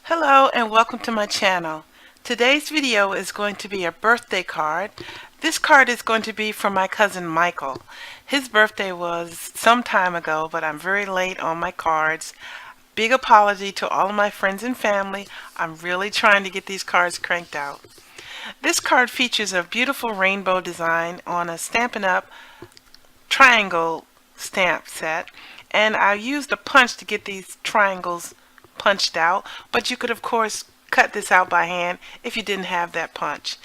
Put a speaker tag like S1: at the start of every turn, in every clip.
S1: Hello and welcome to my channel. Today's video is going to be a birthday card. This card is going to be for my cousin Michael. His birthday was some time ago, but I'm very late on my cards. Big apology to all of my friends and family. I'm really trying to get these cards cranked out. This card features a beautiful rainbow design on a Stampin' Up triangle stamp set, and I used a punch to get these triangles punched out, but you could of course cut this out by hand if you didn't have that punch.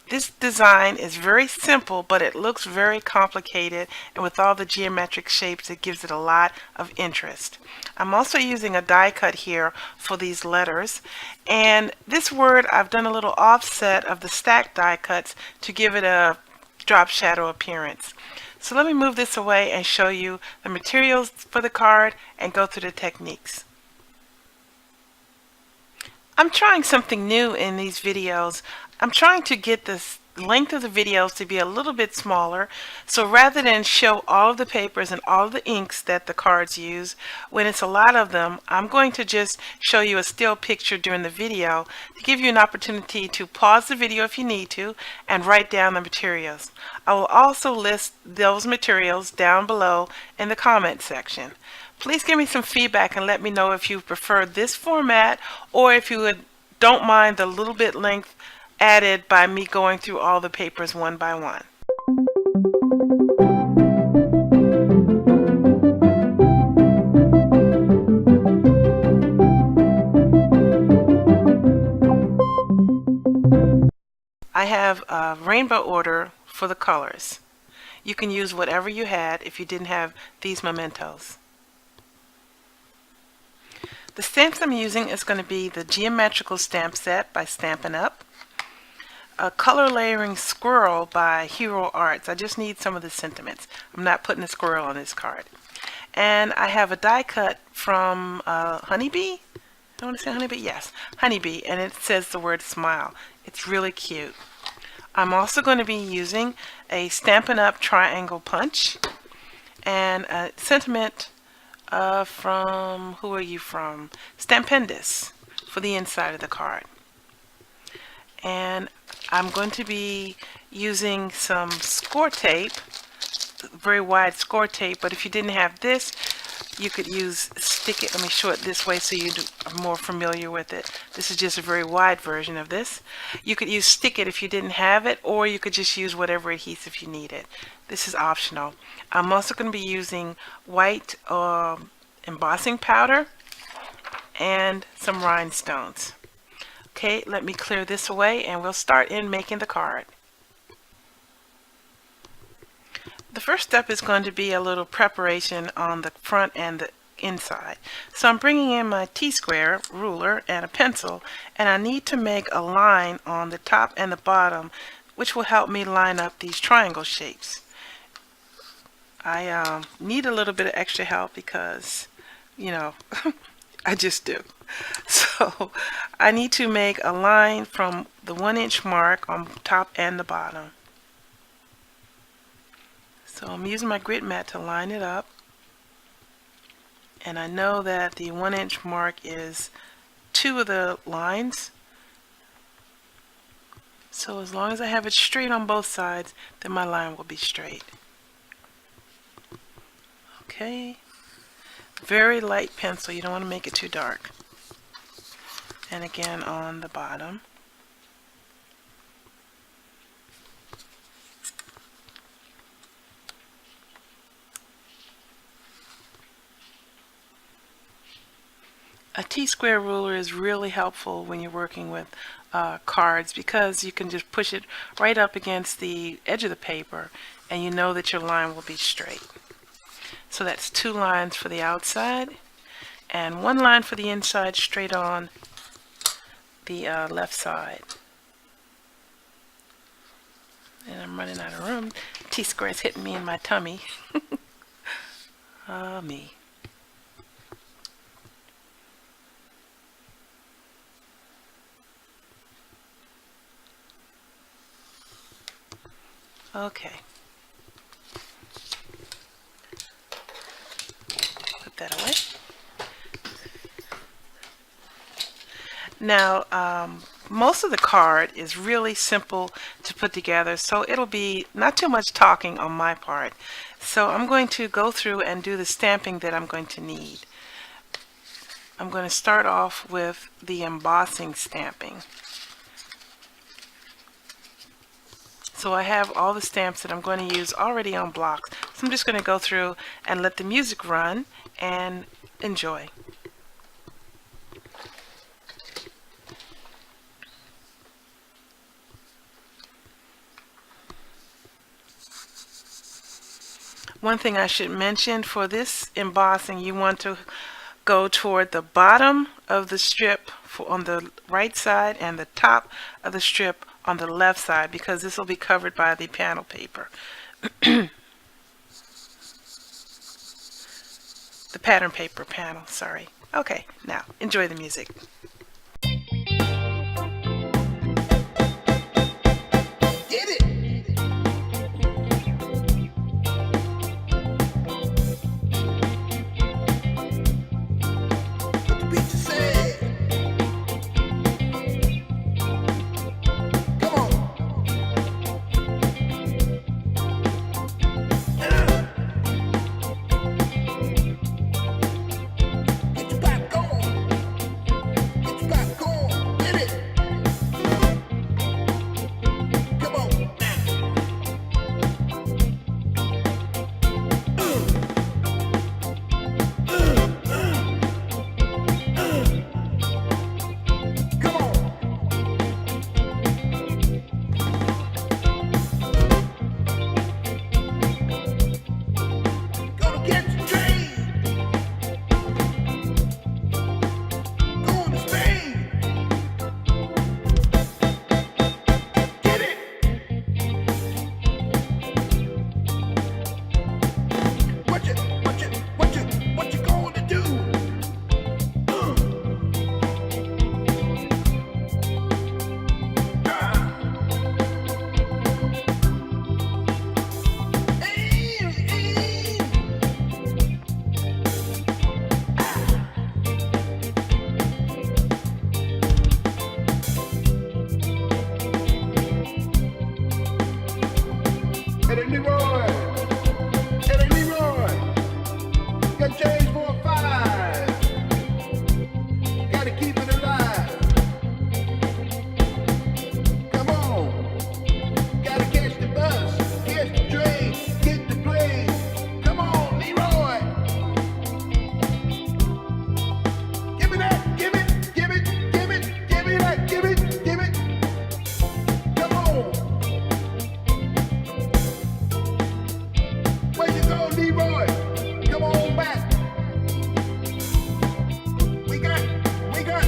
S1: This design is very simple, but it looks very complicated, and with all the geometric shapes it gives it a lot of interest. I'm also using a die cut here for these letters, and this word I've done a little offset of the stacked die cuts to give it a drop shadow appearance. So let me move this away and show you the materials for the card and go through the techniques. I'm trying something new in these videos. I'm trying to get the length of the videos to be a little bit smaller, so rather than show all of the papers and all of the inks that the cards use, when it's a lot of them, I'm going to just show you a still picture during the video to give you an opportunity to pause the video if you need to and write down the materials. I will also list those materials down below in the comment section. Please give me some feedback and let me know if you prefer this format or if you don't mind the little bit length added by me going through all the papers one by one. I have a rainbow order for the colors. You can use whatever you had if you didn't have these mementos. The stamps I'm using is going to be the Geometrical stamp set by Stampin' Up, a color layering Squirrel by Hero Arts. I just need some of the sentiments. I'm not putting a squirrel on this card. And I have a die cut from Honeybee. I want to say Honeybee? Yes, Honeybee, and it says the word smile. It's really cute. I'm also going to be using a Stampin' Up triangle punch and a sentiment from, who are you from? Stampendous for the inside of the card. And I'm going to be using some Scor-tape, very wide Scor-tape, but if you didn't have this, you could use stick it. Let me show it this way so you are more familiar with it. This is just a very wide version of this. You could use stick it if you didn't have it, or you could just use whatever adhesive you needed. This is optional. I'm also going to be using white embossing powder and some rhinestones. Okay, let me clear this away and we'll start in making the card. The first step is going to be a little preparation on the front and the inside. So I'm bringing in my T-square ruler and a pencil, and I need to make a line on the top and the bottom which will help me line up these triangle shapes. I need a little bit of extra help because, you know, I just do. So I need to make a line from the 1-inch mark on top and the bottom. So I'm using my grit mat to line it up, and I know that the 1-inch mark is 2 of the lines. So as long as I have it straight on both sides, then my line will be straight. Okay, very light pencil, you don't want to make it too dark. And again on the bottom. A T-square ruler is really helpful when you're working with cards because you can just push it right up against the edge of the paper and you know that your line will be straight. So that's 2 lines for the outside and 1 line for the inside straight on the left side. And I'm running out of room. T-square is hitting me in my tummy. Me. Okay. Put that away. Now, most of the card is really simple to put together, so it'll be not too much talking on my part. So I'm going to go through and do the stamping that I'm going to need. I'm going to start off with the embossing stamping. So I have all the stamps that I'm going to use already on blocks. So I'm just going to go through and let the music run and enjoy. One thing I should mention, for this embossing, you want to go toward the bottom of the strip on the right side and the top of the strip on the left side, because this will be covered by the panel paper. The pattern paper panel, sorry. Okay, now enjoy the music.
S2: We got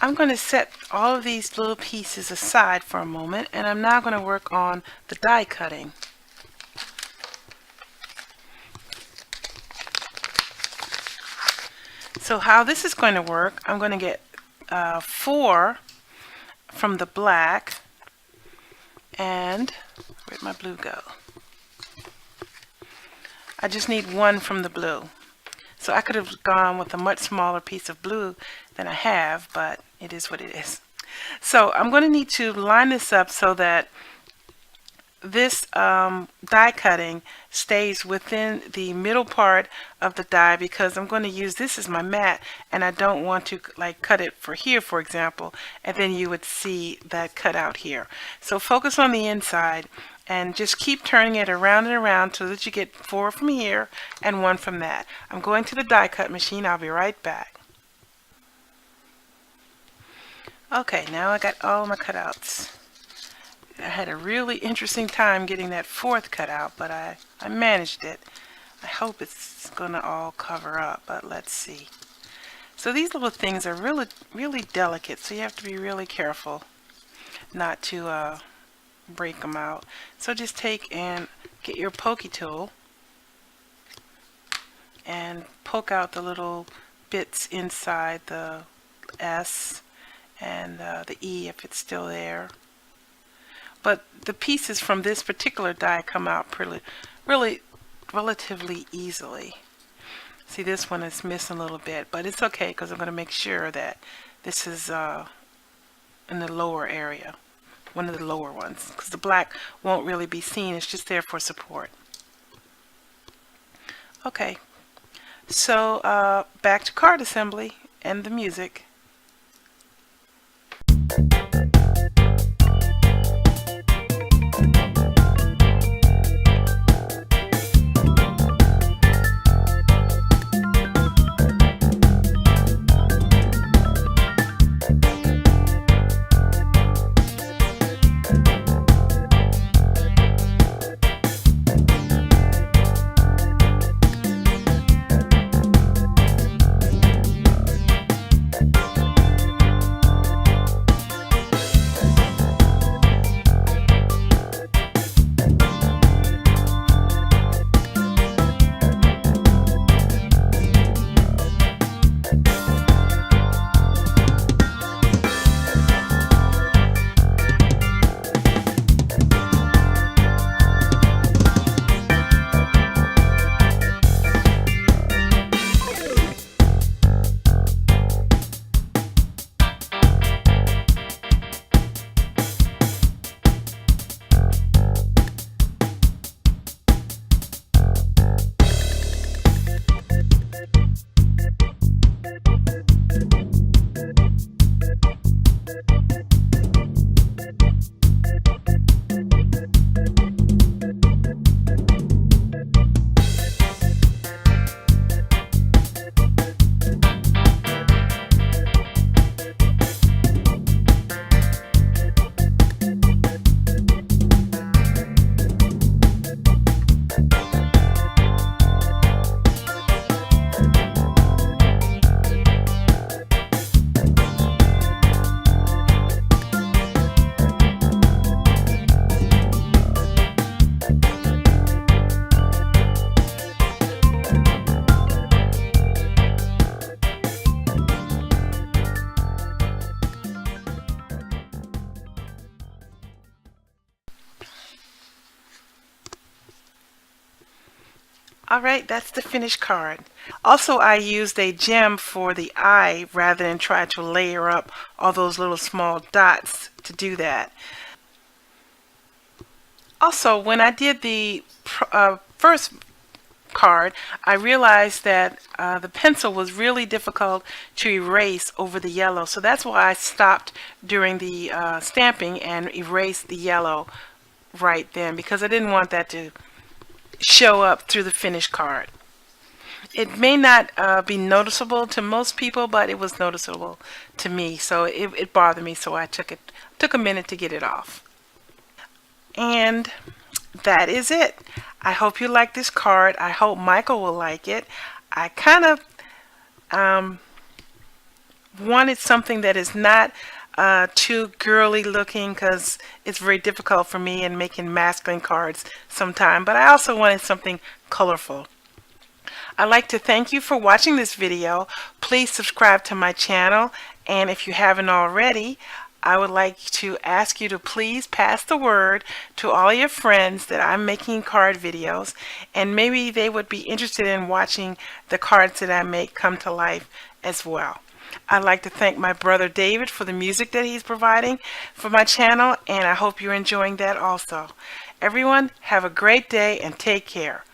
S1: I'm going to set all of these little pieces aside for a moment, and I'm now going to work on the die cutting. So how this is going to work, I'm going to get 4 from the black, and where'd my blue go? I just need 1 from the blue. So I could have gone with a much smaller piece of blue than I have, but it is what it is. So I'm going to need to line this up so that this die cutting stays within the middle part of the die, because I'm going to use this as my mat, and I don't want to like cut it for here, for example, and then you would see that cut out here. So focus on the inside and just keep turning it around and around so that you get 4 from here and 1 from that. I'm going to the die cut machine. I'll be right back. Okay, now I got all my cutouts. I had a really interesting time getting that 4th cut out, but I managed it. I hope it's going to all cover up, but let's see. So these little things are really delicate, so you have to be really careful not to break them out. So just take and get your pokey tool and poke out the little bits inside the S and the E if it's still there. But the pieces from this particular die come out really relatively easily. See, this one is missing a little bit, but it's okay because I'm going to make sure that this is in the lower area, one of the lower ones, because the black won't really be seen. It's just there for support. Okay, so back to card assembly and the music. Alright, that's the finished card. Also, I used a gem for the eye rather than try to layer up all those little small dots to do that. Also, when I did the first card, I realized that the pencil was really difficult to erase over the yellow. So that's why I stopped during the stamping and erased the yellow right then, because I didn't want that to show up through the finished card. It may not be noticeable to most people, but it was noticeable to me, so it bothered me, so I took a minute to get it off. And that is it. I hope you like this card. I hope Michael will like it. I kind of wanted something that is not too girly looking, because it's very difficult for me in making masculine cards sometimes, but I also wanted something colorful. I'd like to thank you for watching this video. Please subscribe to my channel, and if you haven't already, I would like to ask you to please pass the word to all your friends that I'm making card videos, and maybe they would be interested in watching the cards that I make come to life as well. I'd like to thank my brother David for the music that he's providing for my channel, and I hope you're enjoying that also. Everyone, have a great day and take care.